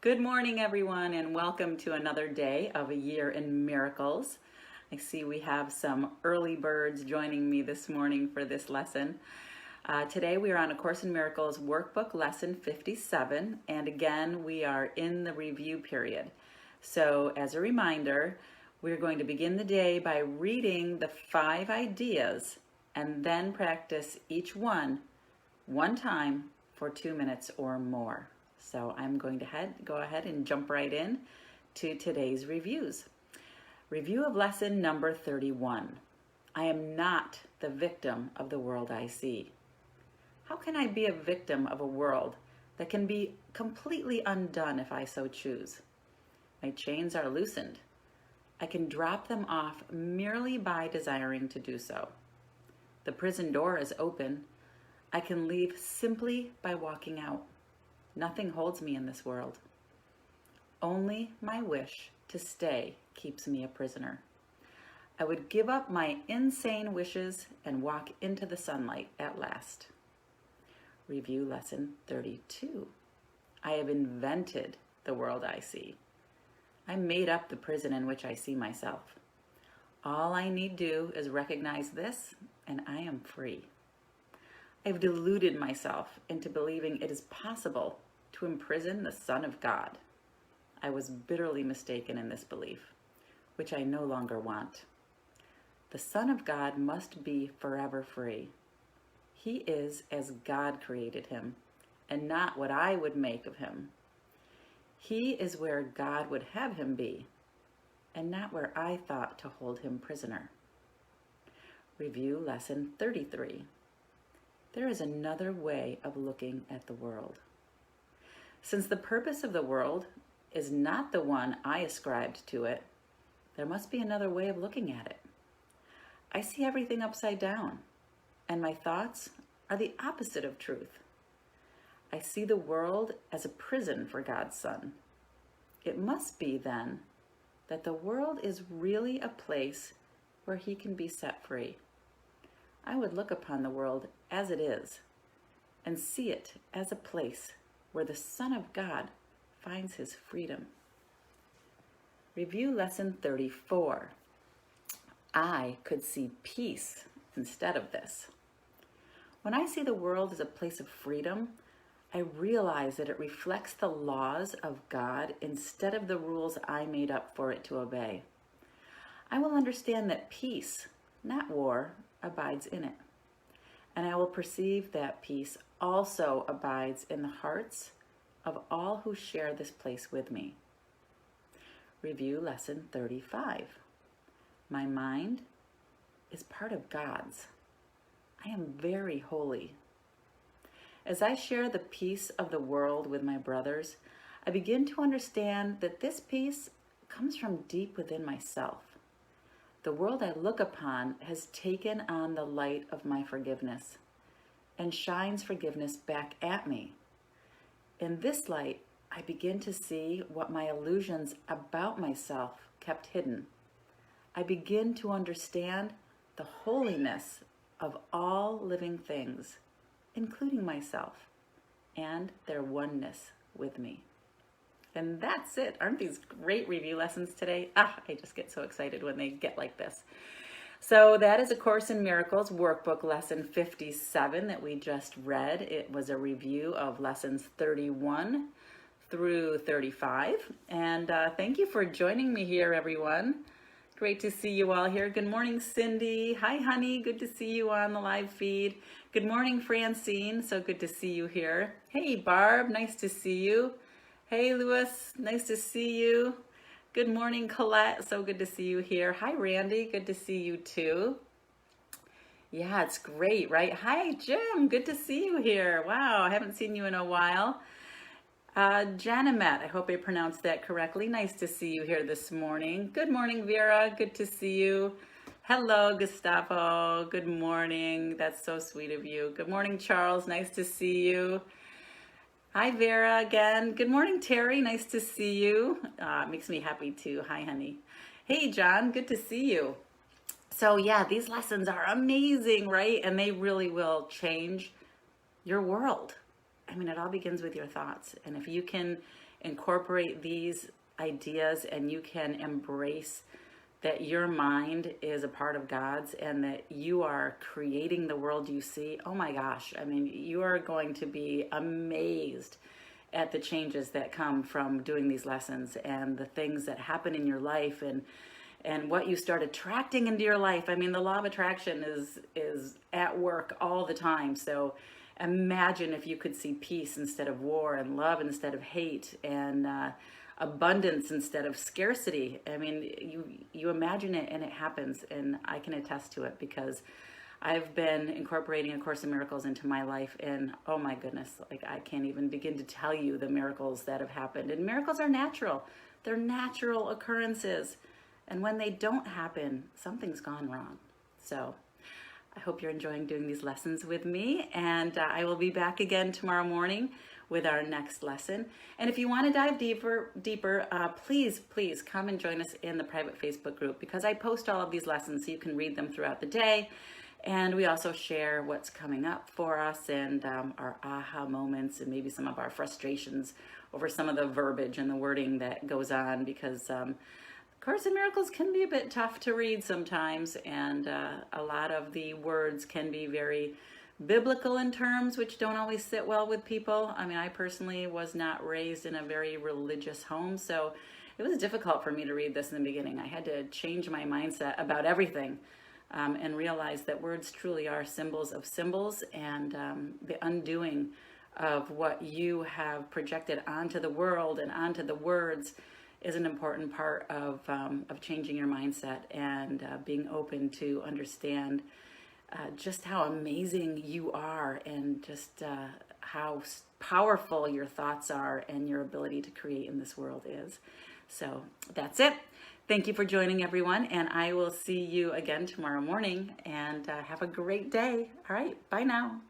Good morning, everyone, and welcome to another day of A Year in Miracles. I see we have some early birds joining me this morning for this lesson. Today we are on A Course in Miracles workbook lesson 57, and again we are in the review period. So as a reminder, we're going to begin the day by reading the 5 ideas and then practice each one time for 2 minutes or more. So I'm going to go ahead and jump right in to today's reviews. Review of lesson number 31. I am not the victim of the world I see. How can I be a victim of a world that can be completely undone if I so choose? My chains are loosened. I can drop them off merely by desiring to do so. The prison door is open. I can leave simply by walking out. Nothing holds me in this world. Only my wish to stay keeps me a prisoner. I would give up my insane wishes and walk into the sunlight at last. Review lesson 32. I have invented the world I see. I made up the prison in which I see myself. All I need do is recognize this, and I am free. I've deluded myself into believing it is possible to imprison the Son of God. I was bitterly mistaken in this belief, which I no longer want. The Son of God must be forever free. He is as God created him, and not what I would make of him. He is where God would have him be, and not where I thought to hold him prisoner. Review lesson 33. There is another way of looking at the world. Since the purpose of the world is not the one I ascribed to it, there must be another way of looking at it. I see everything upside down, and my thoughts are the opposite of truth. I see the world as a prison for God's Son. It must be, then, that the world is really a place where he can be set free. I would look upon the world as it is and see it as a place where the Son of God finds his freedom. Review lesson 34. I could see peace instead of this. When I see the world as a place of freedom, I realize that it reflects the laws of God instead of the rules I made up for it to obey. I will understand that peace, not war, abides in it. And I will perceive that peace also abides in the hearts of all who share this place with me. Review lesson 35. My mind is part of God's. I am very holy. As I share the peace of the world with my brothers, I begin to understand that this peace comes from deep within myself. The world I look upon has taken on the light of my forgiveness and shines forgiveness back at me. In this light, I begin to see what my illusions about myself kept hidden. I begin to understand the holiness of all living things, including myself, and their oneness with me. And that's it. Aren't these great review lessons today? I just get so excited when they get like this. So that is A Course in Miracles workbook lesson 57 that we just read. It was a review of lessons 31 through 35. And thank you for joining me here, everyone. Great to see you all here. Good morning, Cindy. Hi, honey. Good to see you on the live feed. Good morning, Francine. So good to see you here. Hey, Barb. Nice to see you. Hey, Louis, nice to see you. Good morning, Colette. So good to see you here. Hi, Randy. Good to see you too. Yeah, it's great, right? Hi, Jim. Good to see you here. Wow, I haven't seen you in a while. Janimet, I hope I pronounced that correctly. Nice to see you here this morning. Good morning, Vera. Good to see you. Hello, Gustavo. Good morning. That's so sweet of you. Good morning, Charles. Nice to see you. Hi, Vera, again. Good morning, Terry. Nice to see you. It makes me happy too. Hi, honey. Hey, John. Good to see you. So yeah, these lessons are amazing, right? And they really will change your world. I mean, it all begins with your thoughts. And if you can incorporate these ideas and you can embrace that your mind is a part of God's and that you are creating the world you see, oh my gosh, I mean, you are going to be amazed at the changes that come from doing these lessons and the things that happen in your life and what you start attracting into your life. I mean, the law of attraction is at work all the time. So imagine if you could see peace instead of war and love instead of hate and abundance instead of scarcity. I mean, you imagine it and it happens, and I can attest to it because I've been incorporating A Course in Miracles into my life, and oh my goodness, like I can't even begin to tell you the miracles that have happened. And miracles are natural. They're natural occurrences. And when they don't happen, something's gone wrong. So I hope you're enjoying doing these lessons with me, and I will be back again tomorrow morning with our next lesson. And if you want to dive deeper, please come and join us in the private Facebook group because I post all of these lessons so you can read them throughout the day. And we also share what's coming up for us and our aha moments and maybe some of our frustrations over some of the verbiage and the wording that goes on because Course in Miracles can be a bit tough to read sometimes, and a lot of the words can be very biblical in terms, which don't always sit well with people. I mean, I personally was not raised in a very religious home, so it was difficult for me to read this in the beginning. I had to change my mindset about everything and realize that words truly are symbols of symbols, and the undoing of what you have projected onto the world and onto the words is an important part of changing your mindset and being open to understand just how amazing you are and just how powerful your thoughts are and your ability to create in this world is. So that's it. Thank you for joining, everyone, and I will see you again tomorrow morning, and have a great day. All right, bye now.